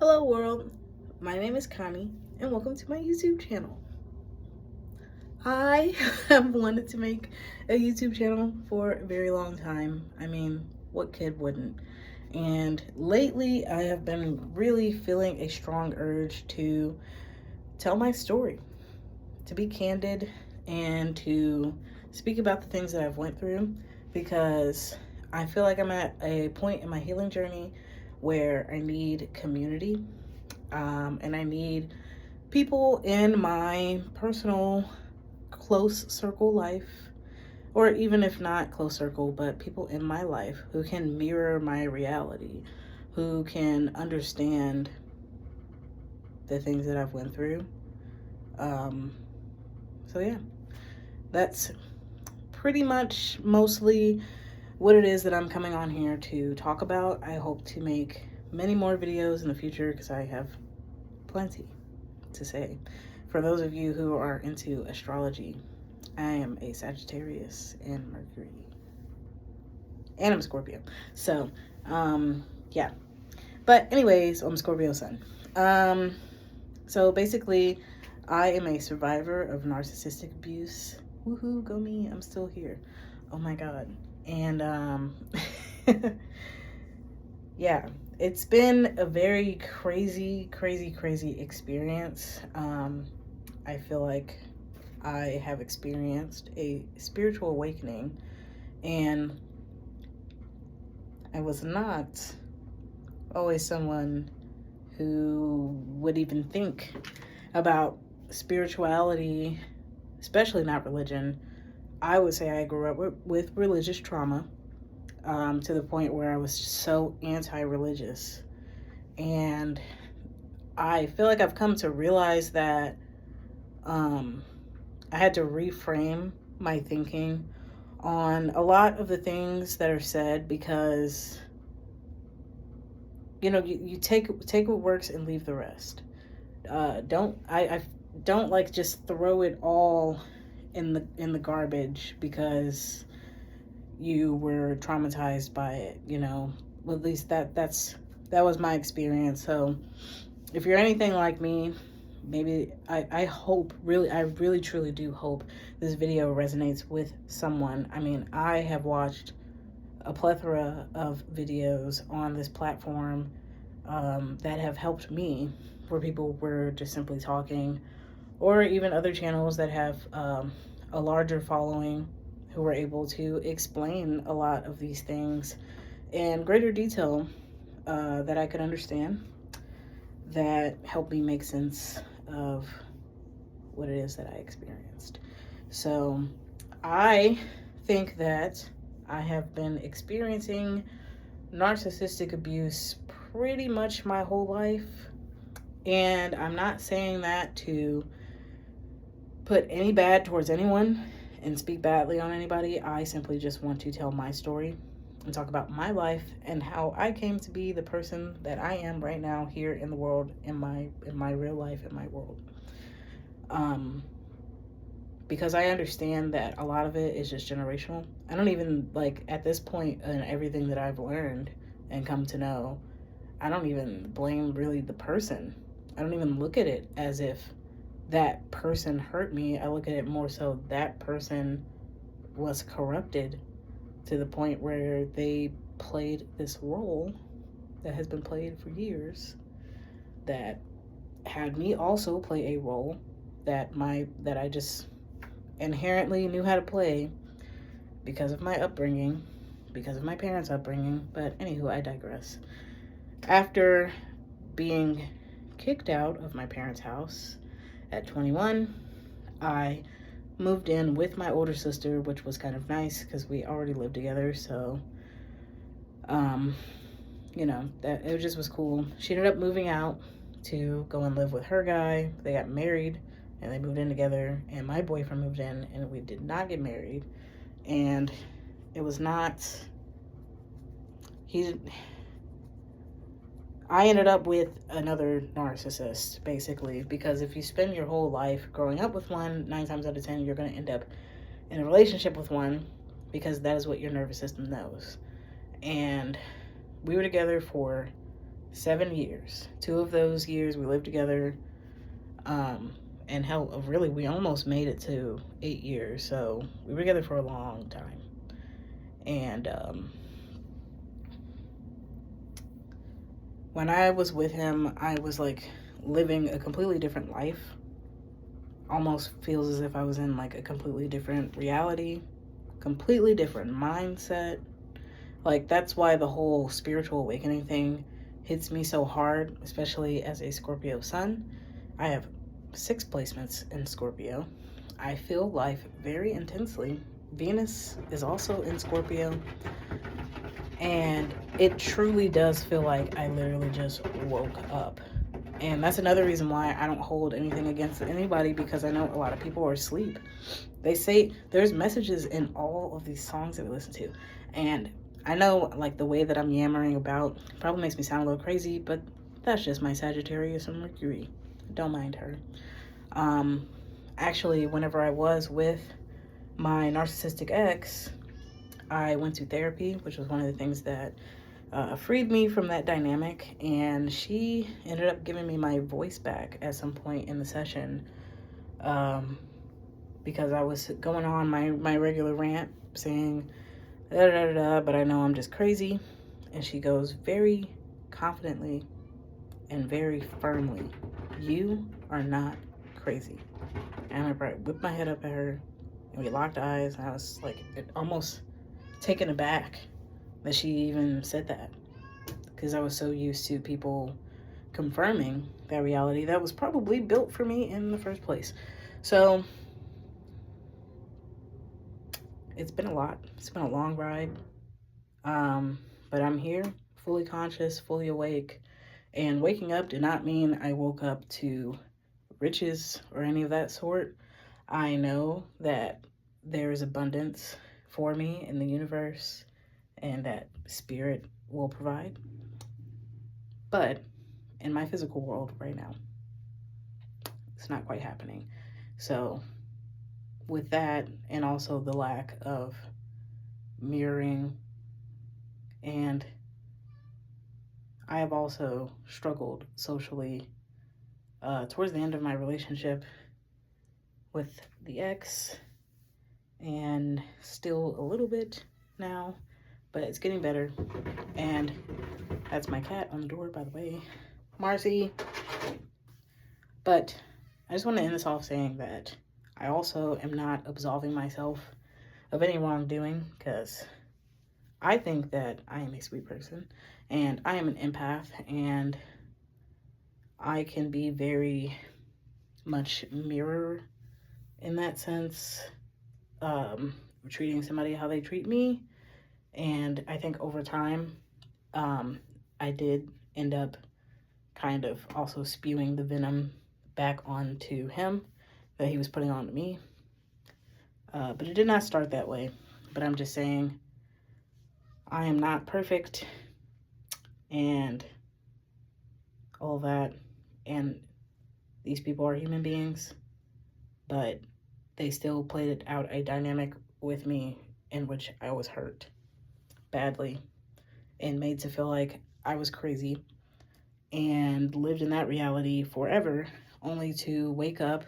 Hello world, my name is Konnie and welcome to my YouTube channel. I have wanted to make a YouTube channel for a very long time. I mean, what kid wouldn't? And lately I have been really feeling a strong urge to tell my story, to be candid and to speak about the things that I've went through, because I feel like I'm at a point in my healing journey where I need community. And I need people in my personal close circle life, or even if not close circle, but people in my life who can mirror my reality, who can understand the things that I've went through. So yeah, that's pretty much mostly what it is that I'm coming on here to talk about. I hope to make many more videos in the future because I have plenty to say. For those of you who are into astrology, I am a Sagittarius and Mercury, and I'm Scorpio. So, yeah. But anyways, I'm Scorpio Sun. So basically, I am a survivor of narcissistic abuse. Woohoo, go me! I'm still here. Oh my god. And yeah, it's been a very crazy experience. I feel like I have experienced a spiritual awakening, and I was not always someone who would even think about spirituality, especially not religion. I would say I grew up with religious trauma, to the point where I was so anti-religious. And I feel like I've come to realize that I had to reframe my thinking on a lot of the things that are said, because you take what works and leave the rest. I don't like just throw it all in the garbage because you were traumatized by it. Well, at least that was my experience. So if you're anything like me, maybe I really truly do hope this video resonates with someone. I mean, I have watched a plethora of videos on this platform that have helped me, where people were just simply talking, or even other channels that have a larger following who were able to explain a lot of these things in greater detail that I could understand, that helped me make sense of what it is that I experienced. So I think that I have been experiencing narcissistic abuse pretty much my whole life. And I'm not saying that to put any bad towards anyone and speak badly on anybody. I simply just want to tell my story and talk about my life and how I came to be the person that I am right now here in the world, in my real life, in my world. Because I understand that a lot of it is just generational. I don't even, at this point in everything that I've learned and come to know, I don't even blame really the person. I don't even look at it as if that person hurt me. I look at it more so that person was corrupted to the point where they played this role that has been played for years, that had me also play a role that I just inherently knew how to play because of my upbringing, because of my parents' upbringing. But anywho, I digress. After being kicked out of my parents' house at 21, I moved in with my older sister, which was kind of nice because we already lived together. So, that it just was cool. She ended up moving out to go and live with her guy. They got married and they moved in together, and my boyfriend moved in, and we did not get married. And it was not, I ended up with another narcissist, basically, because if you spend your whole life growing up with one, 9 times out of 10, you're going to end up in a relationship with one, because that is what your nervous system knows. And we were together for 7 years. 2 of those years we lived together. And hell, really, we almost made it to 8 years. So we were together for a long time. And when I was with him, I was like living a completely different life. Almost feels as if I was in like a completely different reality, completely different mindset. Like, that's why the whole spiritual awakening thing hits me so hard, especially as a Scorpio Sun. I have 6 placements in Scorpio. I feel life very intensely. Venus is also in Scorpio. And it truly does feel like I literally just woke up. And that's another reason why I don't hold anything against anybody, because I know a lot of people are asleep. They say there's messages in all of these songs that we listen to. And I know, like, the way that I'm yammering about probably makes me sound a little crazy, but that's just my Sagittarius and Mercury. Don't mind her. Actually, whenever I was with my narcissistic ex, I went to therapy, which was one of the things that freed me from that dynamic. And she ended up giving me my voice back at some point in the session, because I was going on my regular rant saying, da, da, da, da, but I know I'm just crazy. And she goes very confidently and very firmly, you are not crazy. And I remember I whipped my head up at her and we locked eyes, and I was like almost taken aback that she even said that, because I was so used to people confirming that reality that was probably built for me in the first place. So it's been a lot. It's been a long ride. But I'm here, fully conscious, fully awake. And waking up did not mean I woke up to riches or any of that sort. I know that there is abundance for me in the universe and that spirit will provide. But in my physical world right now, it's not quite happening. So with that, and also the lack of mirroring, and I have also struggled socially towards the end of my relationship with the ex, and still a little bit now, but it's getting better. And that's my cat on the door, by the way, Marcy. But I just want to end this off saying that I also am not absolving myself of any wrongdoing, because I think that I am a sweet person and I am an empath, and I can be very much mirror in that sense, treating somebody how they treat me. And I think over time, I did end up kind of also spewing the venom back onto him that he was putting onto me. But it did not start that way. But I'm just saying, I am not perfect and all that. And these people are human beings, but they still played out a dynamic with me in which I was hurt badly and made to feel like I was crazy, and lived in that reality forever, only to wake up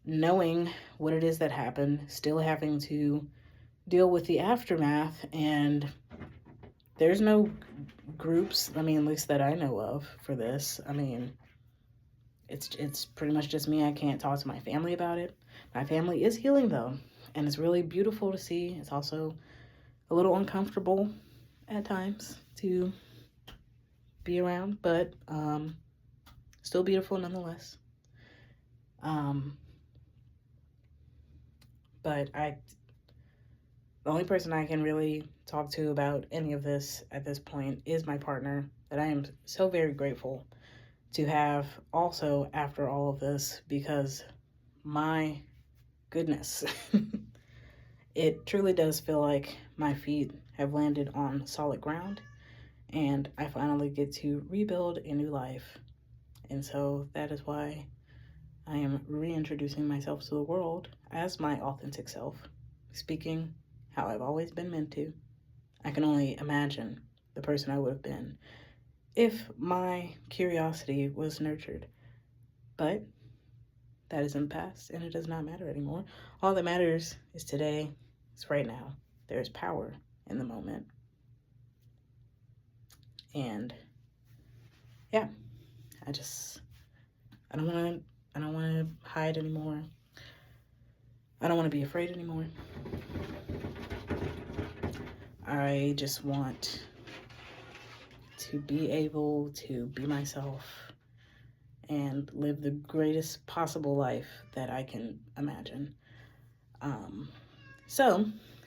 knowing what it is that happened, still having to deal with the aftermath. And there's no groups, I mean, at least that I know of, for this. I mean, it's pretty much just me. I can't talk to my family about it. My family is healing, though, and it's really beautiful to see. It's also a little uncomfortable at times to be around, but still beautiful nonetheless. But the only person I can really talk to about any of this at this point is my partner, that I am so very grateful to have also after all of this, because my goodness, it truly does feel like my feet have landed on solid ground and I finally get to rebuild a new life. And so that is why I am reintroducing myself to the world as my authentic self, speaking how I've always been meant to. I can only imagine the person I would have been if my curiosity was nurtured. But that is in the past and it does not matter anymore. All that matters is today, it's right now. There's power in the moment. And yeah, I don't want to hide anymore. I don't want to be afraid anymore. I just want to be able to be myself and live the greatest possible life that I can imagine. So,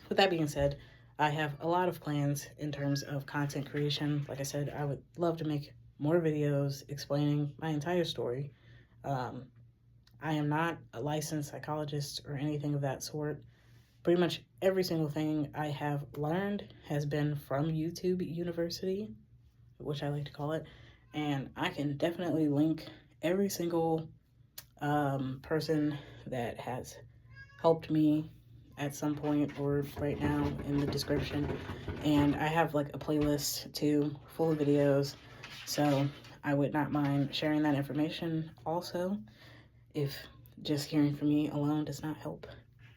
with that being said, I have a lot of plans in terms of content creation. Like I said, I would love to make more videos explaining my entire story. I am not a licensed psychologist or anything of that sort. Pretty much every single thing I have learned has been from YouTube University, which I like to call it. And I can definitely link every single person that has helped me at some point or right now in the description. And I have like a playlist too full of videos, so I would not mind sharing that information also if just hearing from me alone does not help.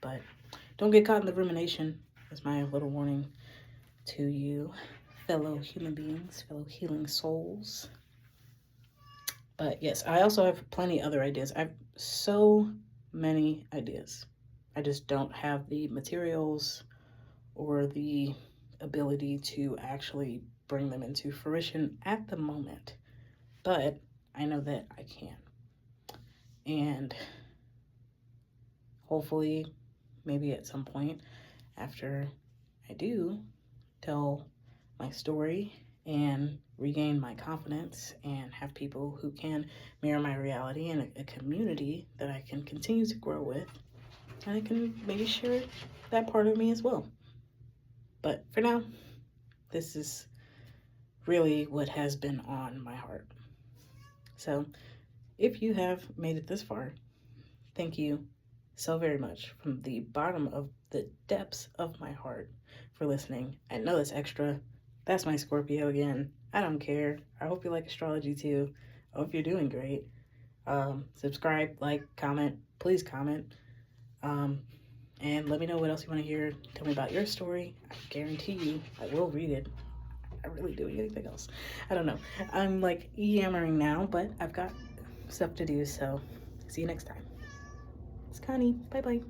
But don't get caught in the rumination is my little warning to you fellow human beings, fellow healing souls. But yes, I also have plenty other ideas. I have so many ideas. I just don't have the materials or the ability to actually bring them into fruition at the moment. But I know that I can. And hopefully, maybe at some point after I do tell my story and regain my confidence and have people who can mirror my reality and a community that I can continue to grow with, and I can maybe share that part of me as well. But for now, this is really what has been on my heart. So if you have made it this far, thank you so very much from the bottom of the depths of my heart for listening. I know it's extra. That's my Scorpio again. I don't care. I hope you like astrology too. I hope you're doing great. Subscribe, like, comment. Please comment. And let me know what else you want to hear. Tell me about your story. I guarantee you I will read it. I really do. Anything else? I don't know. I'm like yammering now, but I've got stuff to do. So see you next time. It's Konnie. Bye bye.